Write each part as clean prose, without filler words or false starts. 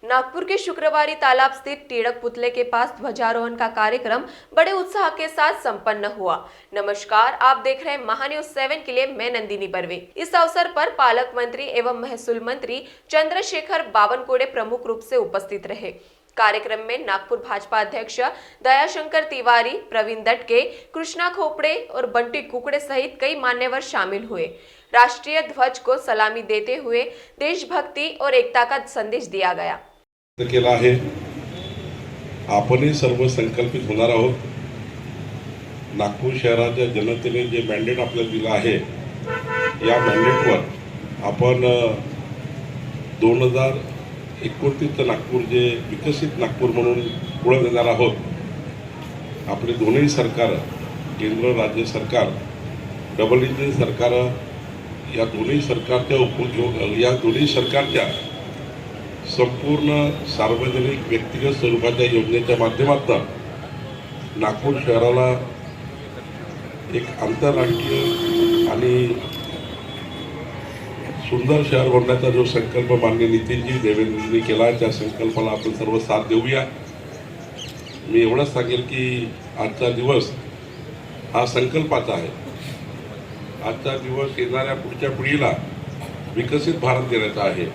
नागपुर के शुक्रवारी तालाब स्थित टीड़क पुतले के पास ध्वजारोहण का कार्यक्रम बड़े उत्साह के साथ संपन्न हुआ। नमस्कार, आप देख रहे हैं महान्यूज 7 के लिए मैं नंदिनी बर्वे। इस अवसर पर पालक मंत्री एवं महसूल मंत्री चंद्रशेखर बावनकुळे प्रमुख रूप से उपस्थित रहे। कार्यक्रम में नागपुर भाजपा अध्यक्ष दयाशंकर तिवारी, प्रवीण दटके, कृष्णा खोपड़े और बंटी कुकड़े सहित कई मान्यवर शामिल हुए। राष्ट्रीय ध्वज को सलामी देते हुए देशभक्ति और एकता का संदेश दिया गया। केला आहे। आपणही सर्व संकल्पित होणार आहोत। नागपूर शहराच्या जनतेने जे मॅन्डेट आपल्याला दिलं आहे, या मॅन्डेटवर आपण 2029 नागपूर जे विकसित नागपूर म्हणून पुढे नेणार आहोत। आपले दोन्ही सरकार, केंद्र राज्य सरकार, डबल इंजिन सरकार, या दोन्ही सरकारच्या संपूर्ण सार्वजनिक व्यक्तिगत स्वरूपाच्या योजनेच्या माध्यमातून नागपूर शहराला एक आंतरराष्ट्रीय आणि सुंदर शहर बनण्याचा जो संकल्प माननीय नितीनजी देवेंद्रजींनी केला, त्या संकल्पाला आपण सर्व साथ देऊया। मी एवढंच सांगेल की आजचा दिवस हा संकल्पाचा आहे। आजचा दिवस येणाऱ्या पुढच्या पिढीला विकसित भारत देण्याचा आहे।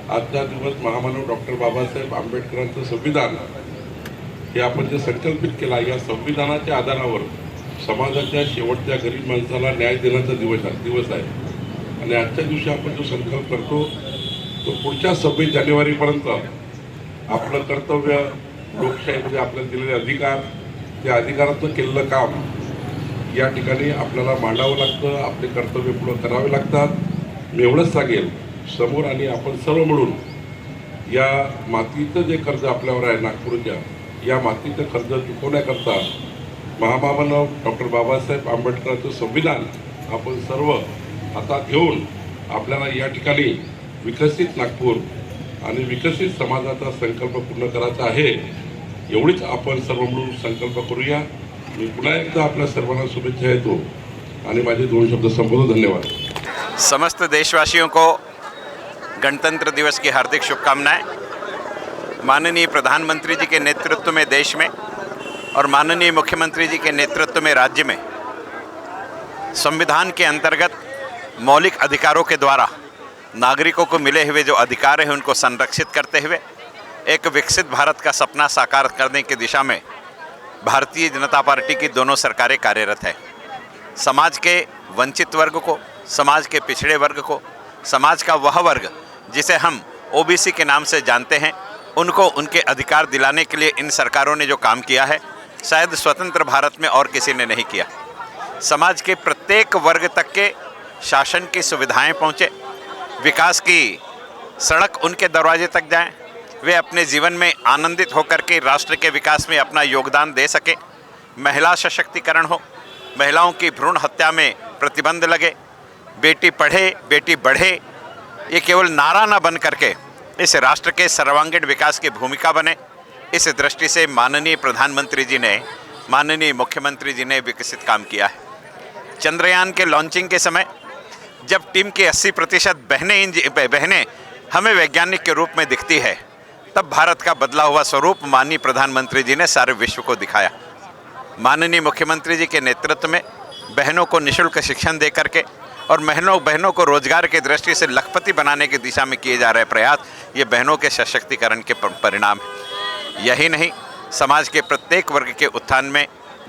आजचा दिवस महामानव डॉक्टर बाबासाहेब आंबेडकरांचं संविधान हे आपण जे संकल्पित केला, या संविधानाच्या आधारावर समाजाच्या शेवटच्या गरीब माणसाला न्याय देण्याचा दिवस आहे। आणि आजच्या दिवशी आपण जो संकल्प करतो तो पुढच्या 26 जानेवारीपर्यंत आपलं कर्तव्य, लोकशाहीमध्ये आपल्याला दिलेले अधिकार, त्या अधिकारातून केलेलं काम या ठिकाणी आपल्याला मांडावं लागतं, आपले कर्तव्य पूर्ण करावे लागतात। मी एवढंच सांगेल, समोर आणि आपण सर्व मिळून या मातीचं जे कर्ज आपल्यावर आहे नागपूरच्या, या मातीचं कर्ज चुकवण्याकरता महामानव डॉक्टर बाबासाहेब आंबेडकरांचं संविधान आपण सर्व हातात घेऊन आपल्याला या ठिकाणी विकसित नागपूर आणि विकसित समाजाचा संकल्प पूर्ण करायचा आहे। एवढीच आपण सर्व मिळून संकल्प करूया। मी पुन्हा एकदा आपल्या सर्वांना शुभेच्छा देतो आणि माझे 2 शब्द संपवतो। धन्यवाद। समस्त देशवासियों को गणतंत्र दिवस की हार्दिक शुभकामनाएं। माननीय प्रधानमंत्री जी के नेतृत्व में देश में और माननीय मुख्यमंत्री जी के नेतृत्व में राज्य में संविधान के अंतर्गत मौलिक अधिकारों के द्वारा नागरिकों को मिले हुए जो अधिकार हैं उनको संरक्षित करते हुए एक विकसित भारत का सपना साकार करने की दिशा में भारतीय जनता पार्टी की दोनों सरकारें कार्यरत है। समाज के वंचित वर्ग को, समाज के पिछड़े वर्ग को, समाज का वह वर्ग जिसे हम ओबीसी के नाम से जानते हैं, उनको उनके अधिकार दिलाने के लिए इन सरकारों ने जो काम किया है, शायद स्वतंत्र भारत में और किसी ने नहीं किया। समाज के प्रत्येक वर्ग तक के शासन की सुविधाएं पहुँचे, विकास की सड़क उनके दरवाजे तक जाएं, वे अपने जीवन में आनंदित होकर के राष्ट्र के विकास में अपना योगदान दे सके। महिला सशक्तिकरण हो, महिलाओं की भ्रूण हत्या में प्रतिबंध लगे, बेटी पढ़े बेटी बढ़े ये केवल नारा न बन करके इस राष्ट्र के सर्वांगीण विकास की भूमिका बने। इस दृष्टि से माननीय प्रधानमंत्री जी ने, माननीय मुख्यमंत्री जी ने विकसित काम किया है। चंद्रयान के लॉन्चिंग के समय जब टीम की 80% बहनें हमें वैज्ञानिक के रूप में दिखती है, तब भारत का बदला हुआ स्वरूप माननीय प्रधानमंत्री जी ने सारे विश्व को दिखाया। माननीय मुख्यमंत्री जी के नेतृत्व में बहनों को निःशुल्क शिक्षण दे करके और बहनों को रोजगार की दृष्टि से लखपति बनाने की दिशा में किए जा रहे प्रयास, ये बहनों के सशक्तिकरण के परिणाम है। यही नहीं, समाज के प्रत्येक वर्ग के उत्थान में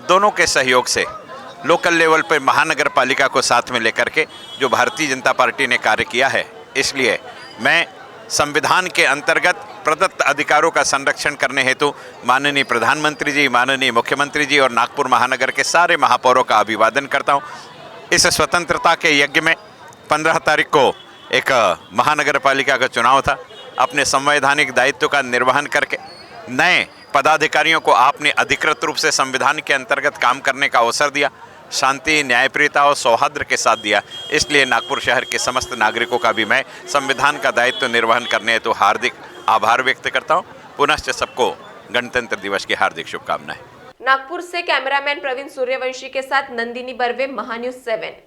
दोनों के सहयोग से लोकल लेवल पर महानगर पालिका को साथ में लेकर के जो भारतीय जनता पार्टी ने कार्य किया है, इसलिए मैं संविधान के अंतर्गत प्रदत्त अधिकारों का संरक्षण करने हेतु माननीय प्रधानमंत्री जी, माननीय मुख्यमंत्री जी और नागपुर महानगर के सारे महापौरों का अभिवादन करता हूँ। इस स्वतंत्रता के यज्ञ में 15 तारीख को एक महानगर पालिका का चुनाव था। अपने संवैधानिक दायित्व का निर्वहन करके नए पदाधिकारियों को आपने अधिकृत रूप से संविधान के अंतर्गत काम करने का अवसर दिया, शांति, न्यायप्रियता और सौहार्द के साथ दिया। इसलिए नागपुर शहर के समस्त नागरिकों का भी मैं संविधान का दायित्व निर्वहन करने हेतु हार्दिक आभार व्यक्त करता हूँ। पुनश्च सबको गणतंत्र दिवस की हार्दिक शुभकामनाएं। नागपुर से कैमरामैन प्रवीण सूर्यवंशी के साथ नंदिनी बर्वे, महान्यूज 7।